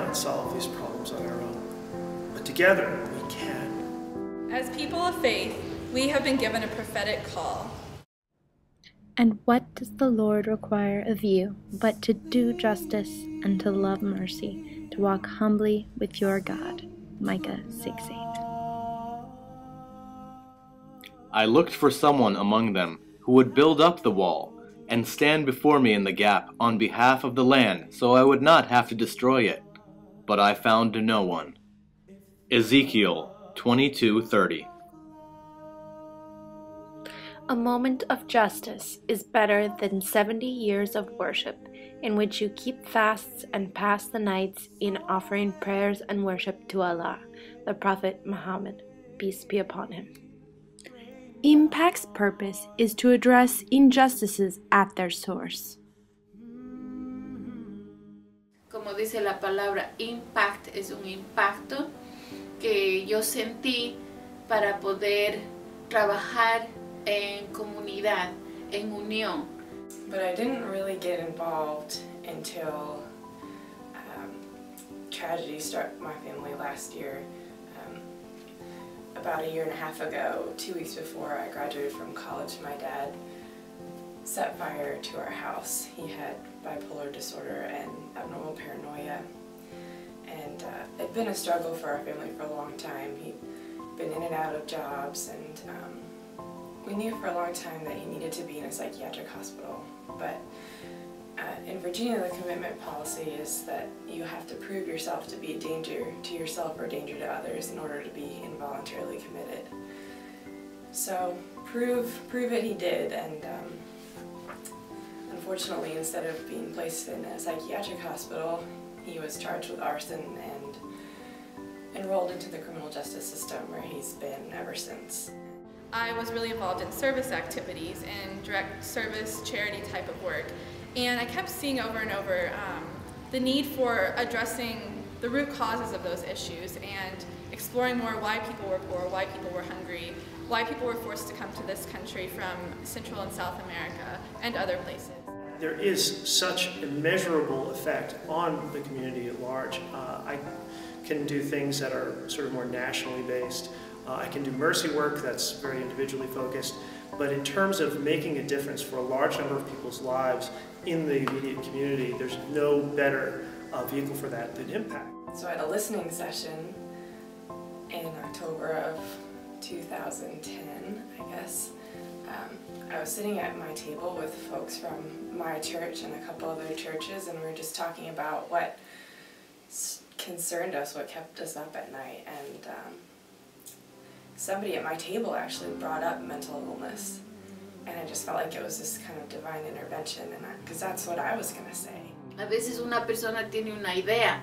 cannot solve these problems on our own, but together we can. As people of faith, we have been given a prophetic call. And what does the Lord require of you but to do justice and to love mercy, to walk humbly with your God? Micah 6:8. I looked for someone among them who would build up the wall and stand before me in the gap on behalf of the land so I would not have to destroy it. But I found no one. Ezekiel 22:30. A moment of justice is better than 70 years of worship, in which you keep fasts and pass the nights in offering prayers and worship to Allah, the Prophet Muhammad, peace be upon him. Impact's purpose is to address injustices at their source. Como dice la palabra, impact es un impacto que yo sentí para poder trabajar en comunidad, en unión. But I didn't really get involved until tragedy struck my family last year. About a year and a half ago, 2 weeks before I graduated from college, my dad set fire to our house. He had bipolar disorder and abnormal paranoia, and it'd been a struggle for our family for a long time. He'd been in and out of jobs, and we knew for a long time that he needed to be in a psychiatric hospital. But in Virginia, the commitment policy is that you have to prove yourself to be a danger to yourself or a danger to others in order to be involuntarily committed. So prove it he did, and unfortunately, instead of being placed in a psychiatric hospital, he was charged with arson and enrolled into the criminal justice system, where he's been ever since. I was really involved in service activities and direct service charity type of work. And I kept seeing over and over the need for addressing the root causes of those issues and exploring more why people were poor, why people were hungry, why people were forced to come to this country from Central and South America and other places. There is such immeasurable effect on the community at large. I can do things that are sort of more nationally based. I can do mercy work that's very individually focused. But in terms of making a difference for a large number of people's lives in the immediate community, there's no better vehicle for that than Impact. So I had a listening session in October of 2010, I guess. I was sitting at my table with folks from my church and a couple other churches, and we were just talking about what concerned us, what kept us up at night. And somebody at my table actually brought up mental illness, and I just felt like it was this kind of divine intervention, because that's what I was going to say. A veces una persona tiene una idea,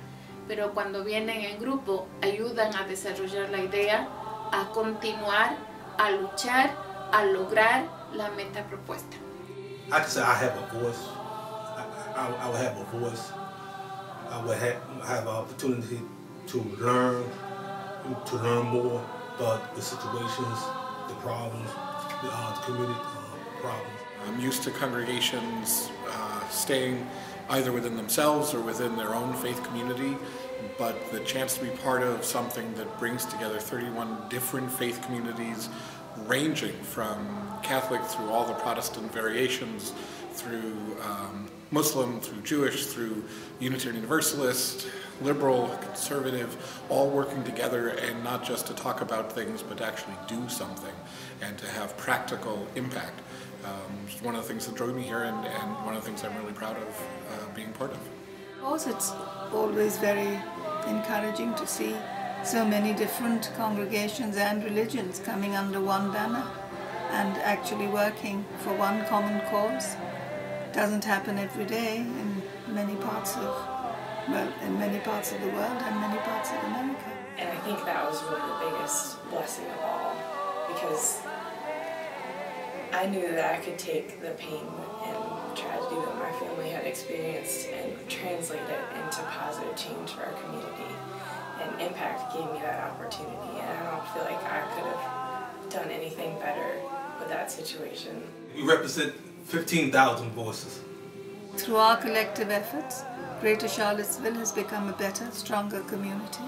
pero cuando vienen en grupo ayudan a desarrollar la idea, a continuar, a luchar, a lograr la meta propuesta. I could say I have a voice. I would have a voice. I would have an opportunity to learn more about the situations, the problems, the community problems. I'm used to congregations staying either within themselves or within their own faith community, but the chance to be part of something that brings together 31 different faith communities, ranging from Catholic through all the Protestant variations, through Muslim, through Jewish, through Unitarian Universalist, liberal, conservative, all working together, and not just to talk about things, but to actually do something and to have practical impact. It's one of the things that drove me here, and one of the things I'm really proud of being part of. Of course, it's always very encouraging to see so many different congregations and religions coming under one banner and actually working for one common cause. It doesn't happen every day in many parts of the world and many parts of America. And I think that was really the biggest blessing of all, because I knew that I could take the pain and tragedy that my family had experienced and translate it into positive change for our community. And Impact gave me that opportunity, and I don't feel like I could have done anything better with that situation. We represent 15,000 voices. Through our collective efforts, Greater Charlottesville has become a better, stronger community.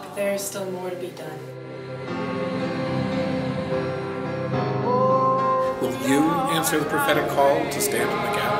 But there is still more to be done. Will you answer the prophetic call to stand in the gap?